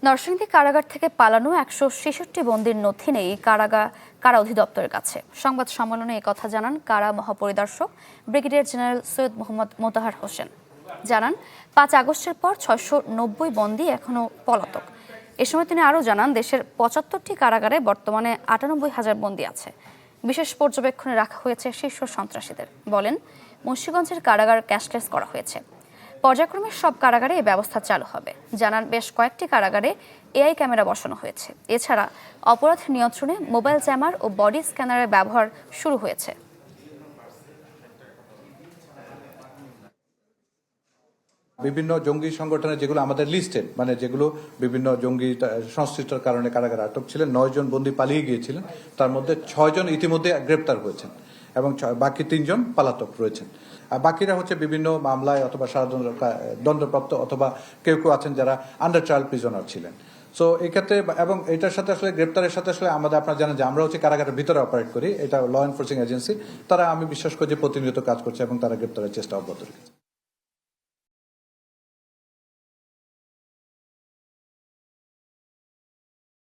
নরসিংদী কারাগার থেকে পালানো ১৬৬ বন্দীর নথি নেই কারা অধিদপ্তরের কাছে। সংবাদ সম্মেলনে একথা জানান কারা মহাপরিদর্শক ব্রিগেডিয়ার জেনারেল সৈয়দ মোহাম্মদ মোতাহার হোসেন। জানান ৫ আগস্টের পর ৬৯০ বন্দী এখনও পলাতক। এ সময় তিনি আরও জানান দেশের ৭৫টি কারাগারে বর্তমানে ৯৮,০০০ বন্দী আছে। বিশেষ পর্যবেক্ষণে রাখা হয়েছে শীর্ষ সন্ত্রাসীদের। বলেন, মুন্সিগঞ্জের কারাগার ক্যাশলেস করা হয়েছে। পর্যায়ক্রমে সব কারাগারে এই ব্যবস্থা চালু হবে। জানান বেশ কয়েকটি কারাগারে এআই ক্যামেরা বসানো হয়েছে। এছাড়া অপরাধ নিয়ন্ত্রণে মোবাইল জ্যামার ও বডি স্ক্যানারের ব্যবহার শুরু হয়েছে। বিভিন্ন জঙ্গি সংগঠনের যেগুলো আমাদের লিস্টেড, মানে যেগুলো বিভিন্ন জঙ্গি সংশ্লিষ্টর কারণে কারাগারে আটক ছিলেন, 9 জন বন্দী পালিয়ে গিয়েছিলেন। তার মধ্যে 6 জন ইতিমধ্যে গ্রেপ্তার হয়েছেন এবং বাকি 3 জন পলাতক রয়েছেন। আর বাকিরা হচ্ছে বিভিন্ন মামলায় অথবা দণ্ডপ্রাপ্ত অথবা কেউ কেউ আছেন যারা আন্ডার ট্রায়াল প্রিজনার ছিলেন। সো এই ক্ষেত্রে এবং এটার সাথে আসলে গ্রেপ্তারের সাথে আসলে আপনারা জানেন যে আমরা হচ্ছে কারাগারের ভিতরে অপারেট করি, এটা ল এনফোর্সিং এজেন্সি। তারা আমি বিশ্বাস করি যে প্রতিনিয়ত কাজ করছে এবং তারা গ্রেপ্তারের চেষ্টা অব্যাহত রেখেছে।